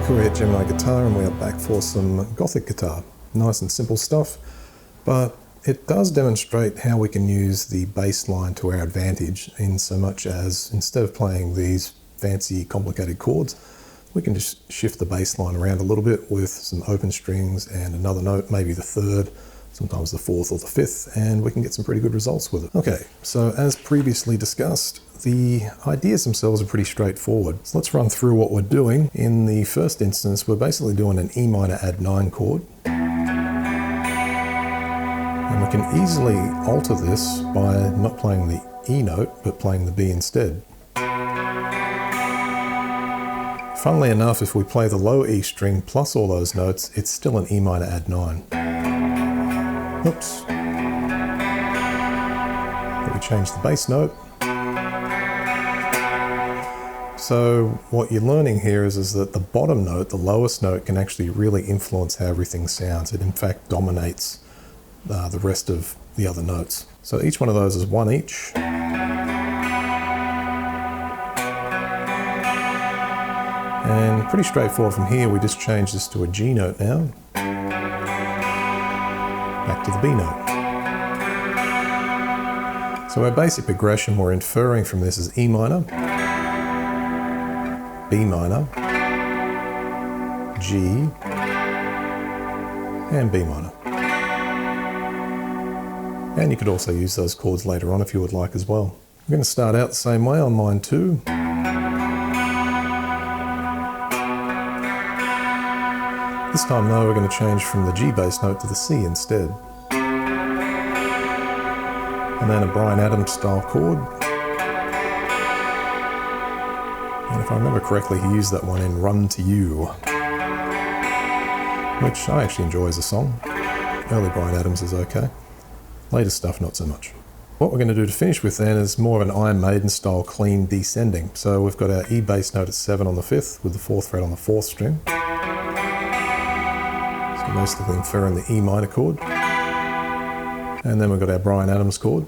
Queensryche Guitar, and we are back for some Gothic guitar. Nice and simple stuff, but it does demonstrate how we can use the bass line to our advantage, in so much as instead of playing these fancy complicated chords, we can just shift the bass line around a little bit with some open strings and another note, maybe the third, sometimes the fourth or the fifth, and we can get some pretty good results with it. Okay, so as previously discussed, the ideas themselves are pretty straightforward. So let's run through what we're doing. In the first instance, we're basically doing an E minor add 9 chord. And we can easily alter this by not playing the E note, but playing the B instead. Funnily enough, if we play the low E string plus all those notes, it's still an E minor add 9. Oops. But we change the bass note. So what you're learning here is that the bottom note, the lowest note, can actually really influence how everything sounds. It in fact dominates the rest of the other notes. So each one of those is one each. And pretty straightforward from here. We just change this to a G note now. Back to the B note. So our basic progression we're inferring from this is E minor, B minor, G, and B minor. And you could also use those chords later on if you would like as well. We're going to start out the same way on line 2. This time though, we're going to change from the G bass note to the C instead. And then a Bryan Adams style chord. And if I remember correctly, he used that one in Run to You, which I actually enjoy as a song. Early Bryan Adams is okay. Later stuff, not so much. What we're going to do to finish with then is more of an Iron Maiden style clean descending. So we've got our E bass note at 7 on the 5th with the 4th fret on the 4th string. So basically inferring the E minor chord. And then we've got our Bryan Adams chord.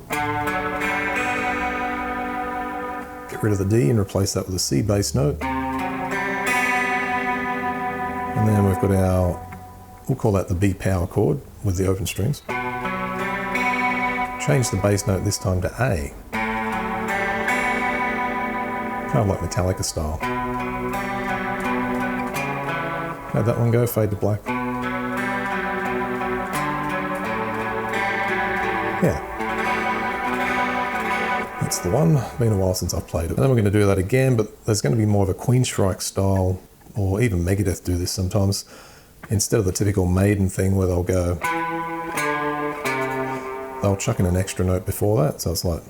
Get rid of the D and replace that with a C bass note. And then we've got our, we'll call that the B power chord with the open strings. Change the bass note this time to A. Kind of like Metallica style. Have that one go, fade to black. Yeah. That's the one. Been a while since I've played it. And then we're going to do that again, but there's going to be more of a Queensryche style, or even Megadeth do this sometimes, instead of the typical Maiden thing where they'll chuck in an extra note before that, so it's like,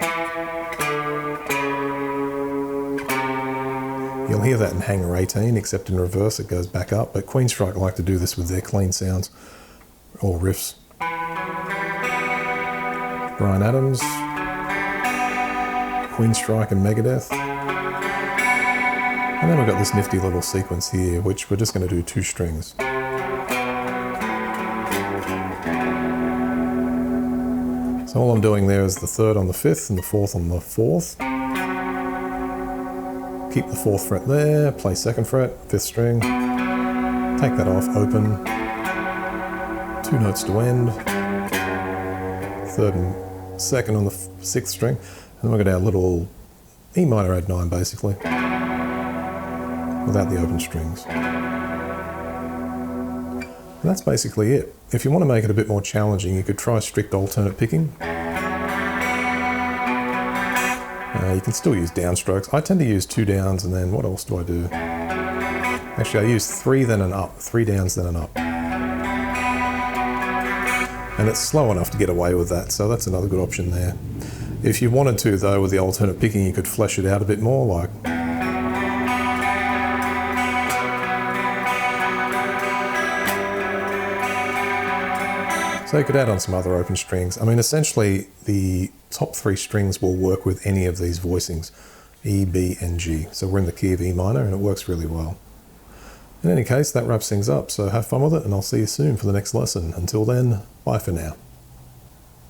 you'll hear that in Hanger 18, except in reverse it goes back up, but Queensryche like to do this with their clean sounds, or riffs. Bryan Adams, Queensryche and Megadeth. And then we've got this nifty little sequence here, which we're just going to do 2 strings. So all I'm doing there is the 3rd on the 5th and the 4th on the 4th. Keep the 4th fret there, play 2nd fret, 5th string, take that off, open, 2 notes to end, 3rd and 2nd on the 6th string, and then we've got our little E minor add 9 basically, without the open strings. And that's basically it. If you want to make it a bit more challenging, you could try strict alternate picking. You can still use downstrokes. I tend to use 2 downs, and then what else do I do? Actually, I use 3 then an up, 3 downs then an up. And it's slow enough to get away with that, so that's another good option there. If you wanted to, though, with the alternate picking, you could flesh it out a bit more, like... So you could add on some other open strings. I mean, essentially, the top 3 strings will work with any of these voicings, E, B, and G. So we're in the key of E minor, and it works really well. In any case, that wraps things up, so have fun with it, and I'll see you soon for the next lesson. Until then, bye for now.